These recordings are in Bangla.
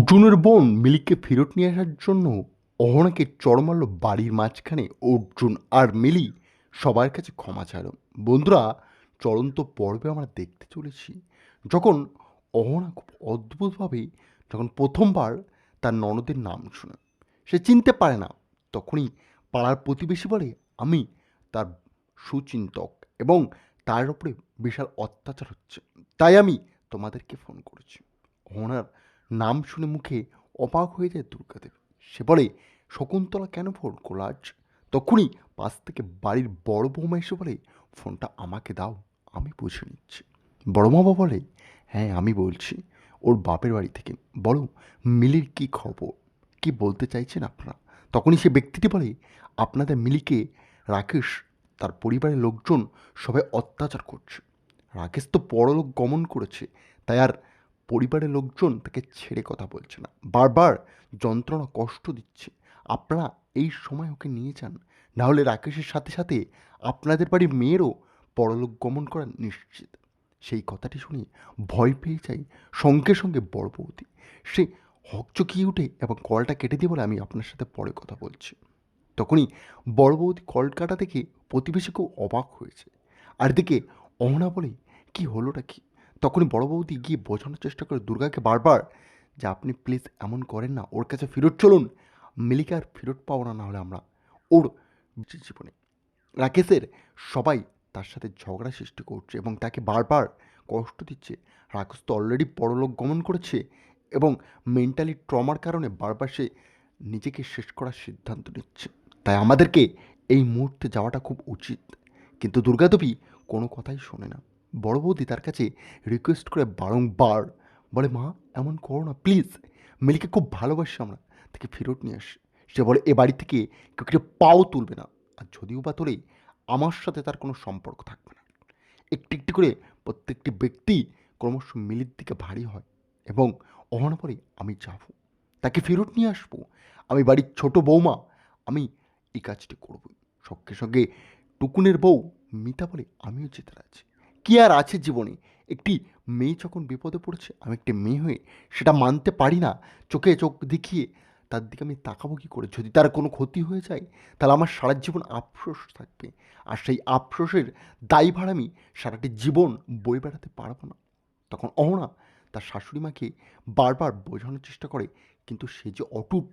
অর্জুনের বোন মিলিকে ফেরত নিয়ে আসার জন্য অহনাকে চড় মারল বাড়ির মাঝখানে অর্জুন আর মিলি সবার কাছে ক্ষমা চাইল। বন্ধুরা, চলন্ত পর্বে আমরা দেখতে চলেছি যখন অহনা খুব অদ্ভুতভাবে যখন প্রথমবার তার ননদের নাম শুনে সে চিনতে পারে না, তখনই পাড়ার প্রতিবেশী বলে আমি তার সুচিন্তক এবং তার উপরে বিশাল অত্যাচার হচ্ছে, তাই আমি তোমাদেরকে ফোন করেছি। অহনার নাম শুনে মুখে অবাক হয়ে যায় দুর্গাদেবী। সে বলে শকুন্তলা কেন ফোন করল আজ? তখনই পাশ থেকে বাড়ির বড় বৌমা এসে বলে ফোনটা আমাকে দাও, আমি বুঝে নিচ্ছি। বড় মামা বলে হ্যাঁ আমি বলছি, ওর বাপের বাড়ি থেকে। বলো মিলির কি খবর, কি বলতে চাইছেন আপনারা? তখনই সে ব্যক্তিটি বলে আপনাদের মিলিকে রাকেশ তার পরিবারের লোকজন সবাই অত্যাচার করছে। রাকেশ তো পরলোক গমন করেছে, তাই আর পরিবারের লোকজন তাকে ছেড়ে কথা বলছে না, বারবার যন্ত্রণা কষ্ট দিচ্ছে। আপনারা এই সময় ওকে নিয়ে যান, নাহলে রাকেশের সাথে সাথে আপনাদের বাড়ির মেয়েরও পরলোক গমন করা নিশ্চিত। সেই কথাটি শুনে ভয় পেয়ে যায় সঙ্গে সঙ্গে বড় বৌদি। সে হকচকিয়ে উঠে এবং কলটা কেটে দিয়ে বলে আমি আপনার সাথে পরে কথা বলছি। তখনই বড় বৌদি কল কাটা দেখে প্রতিবেশী খুব অবাক হয়েছে। আর এদিকে অহনা বলে কি হলোটা কি? তখনই বড় বৌদি গিয়ে বোঝানোর চেষ্টা করে দুর্গাকে বারবার যে আপনি প্লিজ এমন করেন না, ওর কাছে ফেরত চলুন। মিলিকা আর ফেরত পাবো না, নাহলে আমরা ওর জীবনে রাকেশের সবাই তার সাথে ঝগড়া সৃষ্টি করছে এবং তাকে বারবার কষ্ট দিচ্ছে। রাকেশ তো অলরেডি পরলোক গমন করেছে এবং মেন্টালি ট্রমার কারণে বারবার সে নিজেকে শেষ করার সিদ্ধান্ত নিচ্ছে। তাই আমাদেরকে এই মুহূর্তে যাওয়াটা খুব উচিত। কিন্তু দুর্গাদেবী কোনো কথাই শোনে না। বড় বৌদি তার কাছে রিকোয়েস্ট করে বারংবার বলে মা এমন করো না প্লিজ, মিলিকে খুব ভালোবাসি আমরা, তাকে ফেরত নিয়ে আসি। সে বলে এ বাড়ি থেকে কেউ কেউ পাও তুলবে না, আর যদিও বা তোলে আমার সাথে তার কোনো সম্পর্ক থাকবে না। একটি একটি করে প্রত্যেকটি ব্যক্তি ক্রমশ মিলির দিকে ভারী হয় এবং অহনা পরে আমি যাব, তাকে ফেরত নিয়ে আসবো, আমি বাড়ির ছোট বৌমা, আমি এই কাজটি করব। সঙ্গে সঙ্গে টুকুনের বউ মিতা বলে আমিও যেতে রাজি। কি আর আছে জীবনে, একটি মেয়ে যখন বিপদে পড়েছে আমি একটি মেয়ে হয়ে সেটা মানতে পারি না। চোখে চোখ দেখিয়ে তার দিকে আমি তাকাবো কী করে? যদি তার কোনো ক্ষতি হয়ে যায় তাহলে আমার সারা জীবন আফসোস থাকবে, আর সেই আফসোসের দায়ভার আমি সারাটি জীবন বয়ে বেড়াতে পারবো না। তখন অহনা তার শাশুড়ি মাকে বারবার বোঝানোর চেষ্টা করে, কিন্তু সে যে অটুট,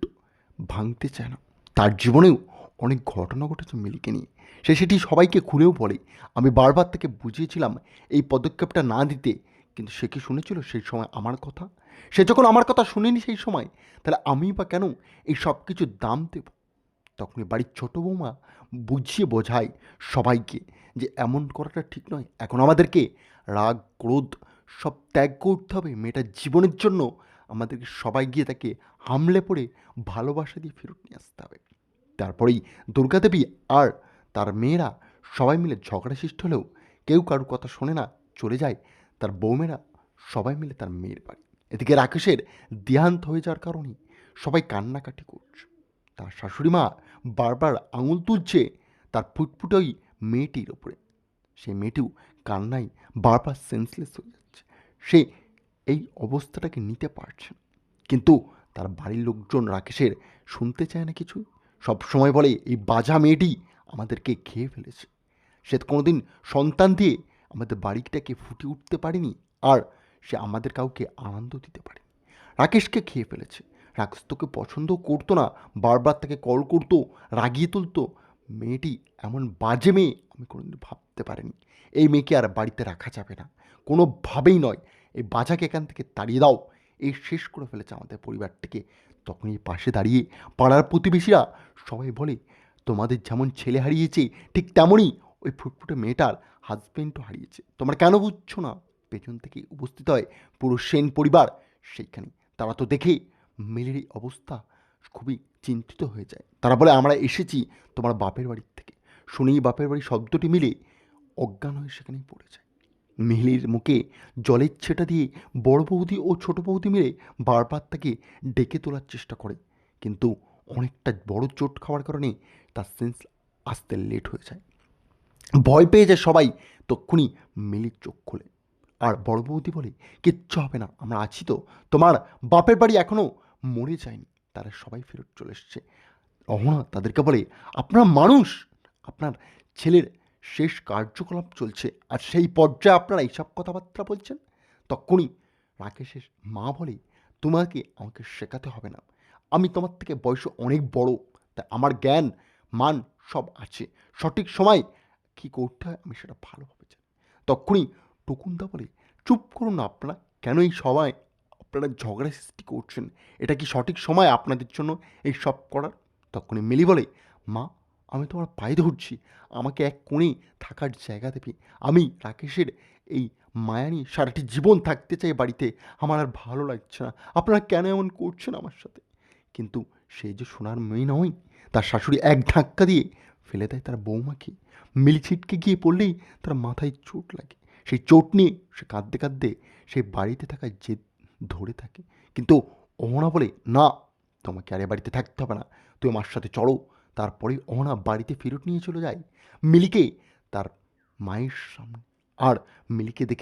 ভাঙতে চায় না। তার জীবনেও অনেক ঘটনা ঘটেছে মিলিকে নিয়ে, সে সেটি সবাইকে খুলেও বলে। আমি বারবার তাকে বুঝিয়েছিলাম এই পদক্ষেপটা না দিতে, কিন্তু সে কি শুনেছিল সেই সময় আমার কথা? সে যখন আমার কথা শুনেনি সেই সময়, তাহলে আমি বা কেন এই সব কিছুর দাম দেব? তখনই বাড়ির ছোট বৌমা বুঝিয়ে বোঝায় সবাইকে যে এমন করাটা ঠিক নয়। এখন আমাদেরকে রাগ ক্রোধ সব ত্যাগ করতে হবে মেয়েটার জীবনের জন্য। আমাদেরকে সবাই গিয়ে তাকে হামলে পড়ে ভালোবাসা দিয়ে ফেরত নিয়ে আসতে হবে। তারপরেই দুর্গাদেবী আর তার মেয়েরা সবাই মিলে ঝগড়া সৃষ্টি হলেও কেউ কারোর কথা শোনে না, চলে যায় তার বৌমেরা সবাই মিলে তার মেয়ের বাড়ি। এদিকে রাকেশের দেহান্ত হয়ে যাওয়ার কারণে সবাই কান্নাকাটি করছে। তার শাশুড়ি মা বারবার আঙুল তুলছে তার ফুটফুটে ওই মেয়েটির ওপরে। সেই মেয়েটিও কান্নায় বারবার সেন্সলেস হয়ে যাচ্ছে। সে এই অবস্থাটাকে নিতে পারছে না, কিন্তু তার বাড়ির লোকজন রাকেশের শুনতে চায় না কিছুই। সবসময় বলে এই বাজা মেয়েটি আমাদেরকে খেয়ে ফেলেছে, সে তো কোনোদিন সন্তান দিয়ে আমাদের বাড়িটাকে ফুটে উঠতে পারেনি, আর সে আমাদের কাউকে আনন্দ দিতে পারেনি, রাকেশকে খেয়ে ফেলেছে। রাকেশ তোকে পছন্দও করতো না, বারবার তাকে কল করতো, রাগিয়ে তুলতো। মেয়েটি এমন বাজে মেয়ে আমি কোনোদিন ভাবতে পারিনি। এই মেয়েকে আর বাড়িতে রাখা যাবে না, কোনোভাবেই নয়। এই বাজাকে এখান থেকে তাড়িয়ে দাও, এই শেষ করে ফেলেছে আমাদের পরিবারটিকে। তখনই পাশে দাঁড়িয়ে পাড়ার প্রতিবেশীরা সবাই বলে তোমাদের যেমন ছেলে হারিয়েছে ঠিক তেমনই ওই ফুটফুটে মেয়েটার হাজবেন্ডও হারিয়েছে, তোমরা কেন বুঝছো না? পেছন থেকে উপস্থিত হয় পুরো সেন পরিবার সেইখানে। তারা তো দেখে মিলির এই অবস্থা খুবই চিন্তিত হয়ে যায়। তারা বলে আমরা এসেছি তোমার বাপের বাড়ির থেকে। শুনেই বাপের বাড়ি শব্দটি মিলে অজ্ঞান হয়ে সেখানেই পড়ে যায়। মিহিলির মুখে জলের ছেটা দিয়ে বড় বৌদি ও ছোট বৌদি মিলে বারবার তাকে ডেকে তোলার চেষ্টা করে, কিন্তু অনেকটা বড় চোট খাওয়ার কারণে তার সেন্স আসতে লেট হয়ে যায়। ভয় পেয়ে যায় সবাই। তক্ষুনি মিলির চোখ খোলে। আর বড় বৌদি বলে, কিচ্ছু হবে না, আমরা আছি তো, তোমার বাপের বাড়ি এখনো মরে যায়নি। তারা সবাই ফেরত চলে এসছে। অহনা তাদেরকে বলে, আপনারা মানুষ, আপনার ছেলের শেষ কার্যকলাপ চলছে আর সেই পর্যায়ে আপনারা এইসব কথাবার্তা বলছেন। তখনই রাকেশের মা বলে, তোমাকে আমাকে শেখাতে হবে না, আমি তোমার থেকে বয়সে অনেক বড়, তাই আমার জ্ঞান মান সব আছে, সঠিক সময় কী করতে হয় আমি সেটা ভালোভাবে জানি। তখনই টুকুনদা বলে, চুপ করুন না আপনারা, কেন এই সময় আপনারা ঝগড়া সৃষ্টি করছেন? এটা কি সঠিক সময় আপনাদের জন্য এই সব করার? তখনই মিলি বলে, মা আমি তোমার পায়ে ধরছি, আমাকে এক কোণে থাকার জায়গা দেবে। আমি রাকেশের এই মায়া নিয়ে সারাটি জীবন থাকতে চাই বাড়িতে, আমার আর ভালো লাগছে না, আপনারা কেন এমন করছেন আমার সাথে? কিন্তু সে যে সোনার মেয়ে নয়, তার শাশুড়ি এক ধাক্কা দিয়ে ফেলে দেয় তার বৌমাকে। মিলি ছিটকে গিয়ে পড়লেই তার মাথায় চোট লাগে। সেই চোট নিয়ে সে কাঁদতে কাঁদতে সেই বাড়িতে থাকা জেদ ধরে থাকে। কিন্তু অহনা বলে, না, তোমাকে আর এ বাড়িতে থাকতে হবে না, তুই আমার সাথে চলো। তারপরে অহনা বাড়িতে ফেরত নিয়ে চলে যায় মিলিকে তার মায়ের সামনে। আর মিলিকে দেখে